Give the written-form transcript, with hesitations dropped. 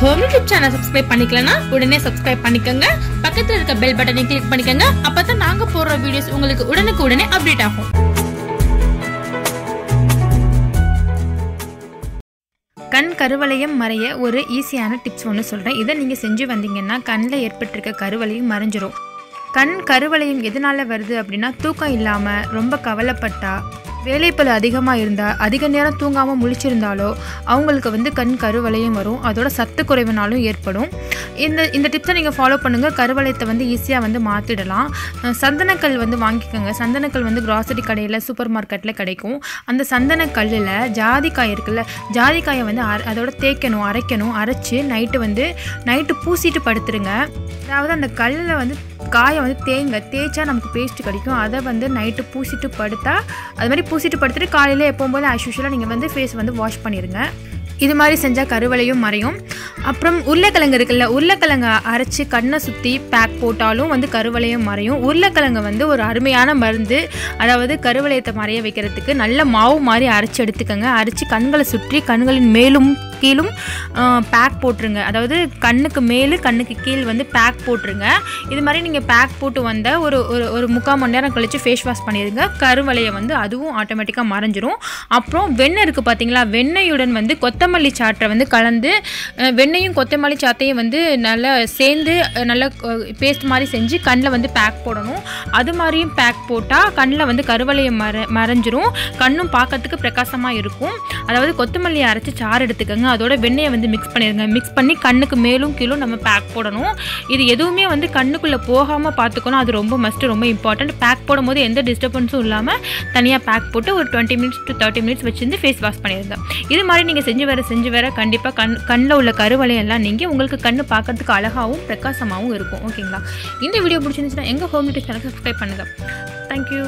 Home YouTube channel subscribe பண்ணிக்கலனா உடனே subscribe பண்ணிக்கங்க. பக்கத்துல இருக்க பெல் பட்டனை கிளிக் பண்ணிக்கங்க. அப்பதான் நாங்க போடுற வீடியோஸ் உங்களுக்கு உடனுக்குடனே அப்டேட் ஆகும். கண் கருவளையம் மறைய ஒரு ஈஸியான டிப்ஸ் ஒன்று சொல்கிறேன். இதை நீங்கள் செஞ்சு வந்தீங்கன்னா கண்ணில் ஏற்பட்டிருக்க கருவளையம் மறைஞ்சிரும். கண் கருவளையம் எதனால் வருது அப்படின்னா, தூக்கம் இல்லாமல் ரொம்ப கவலைப்பட்டா, வேலைப்பளு அதிகமாக இருந்தால், அதிக நேரம் தூங்காமல் முழிச்சிருந்தாலோ அவங்களுக்கு கண் கருவளையம் வரும். அதோட சத்து குறைவுனாலும் ஏற்படும். இந்த டிப்ஸை நீங்கள் ஃபாலோ பண்ணுங்கள். கருவளையத்தை ஈஸியாக மாற்றிடலாம். சந்தனக்கல் வாங்கிக்கோங்க. சந்தனக்கல் கிராசரி கடையில், சூப்பர் மார்க்கெட்டில் கிடைக்கும். அந்த சந்தனக்கல்லில் ஜாதிக்காய் இருக்குல்ல, ஜாதிக்காயை அதோட தேய்க்கணும், அரைக்கணும். அரைச்சி நைட்டு பூசிட்டு படுத்துருங்க. அதாவது அந்த கல்லில் காயை தேய்ச்சா நமக்கு பேஸ்ட் கிடைக்கும். அதை நைட்டு பூசிட்டு படுத்தா, அது மாதிரி பூசிட்டு படுத்துட்டு காலையில் எப்பவும் போது ஆஸ்யூஷுவலாக நீங்கள் ஃபேஸ் வாஷ் பண்ணிடுங்க. இது மாதிரி செஞ்சால் கருவளையும் மறையும். அப்புறம் உருளைக்கிழங்கு இருக்குல்ல, உருளைக்கிழங்கை அரைச்சி கண்ணை சுற்றி பேக் போட்டாலும் கருவளையம் மறையும். உருளைக்கிழங்கு ஒரு அருமையான மருந்து. அதாவது கருவளையத்தை மறைய வைக்கிறதுக்கு நல்ல மாவு மாதிரி அரைச்சி எடுத்துக்கோங்க. அரைச்சி கண்களை சுற்றி கண்களின் மேலும் கீழும் பேக் போட்டுருங்க. அதாவது கண்ணுக்கு மேலு கண்ணுக்கு கீழ் பேக் போட்டுருங்க. இது மாதிரி நீங்கள் பேக் போட்டு வந்த ஒரு 3/4 மணி நேரம் கழித்து ஃபேஸ் வாஷ் பண்ணிடுங்க. கருவளையம் அதுவும் ஆட்டோமேட்டிக்காக மறைஞ்சிரும். அப்புறம் வெண்ணெய் இருக்குது பார்த்தீங்களா, வெண்ணெயுடன் கொத்தமல்லி சாற்றை கலந்து, வெண்ணெயும் கொத்தமல்லி சாத்தையும் நல்லா சேர்ந்து நல்லா பேஸ்ட் மாதிரி செஞ்சு கண்ணில் பேக் போடணும். அது மாதிரியும் பேக் போட்டால் கண்ணில் கருவளையம் மறைஞ்சிரும். கண்ணும் பார்க்கறதுக்கு பிரகாசமாக இருக்கும். அதாவது கொத்தமல்லி அரைச்சி சாறு எடுத்துக்கோங்க. அதோட வெண்ணெயை மிக்ஸ் பண்ணிடுங்க. மிக்ஸ் பண்ணி கண்ணுக்கு மேலும் கீழும் நம்ம பேக் போடணும். இது எதுவுமே கண்ணுக்குள்ளே போகாமல் பார்த்துக்கணும். அது ரொம்ப மஸ்ட்டு, ரொம்ப இம்பார்ட்டன்ட். பேக் போடும்போது எந்த டிஸ்டர்பன்ஸும் இல்லாமல் தனியாக பேக் போட்டு ஒரு 20 மினிட்ஸ் to 30 மினிட்ஸ் வச்சுருந்து ஃபேஸ் வாஷ் பண்ணிடுங்க. இது மாதிரி நீங்கள் செஞ்சு வர கண்டிப்பாக கண்ணில் உள்ள கருவளையம் எல்லாம் நீங்கள் உங்களுக்கு கண்ணு பார்க்கறதுக்கு அழகாகவும் பிரகாசமாகவும் இருக்கும். ஓகேங்களா? இந்த வீடியோ பிடிச்சிருந்துச்சுன்னா எங்கள் ஹோம் யூடியூப் சேனலுக்கு சப்ஸ்கிரைப் பண்ணுங்கள். தேங்க்யூ.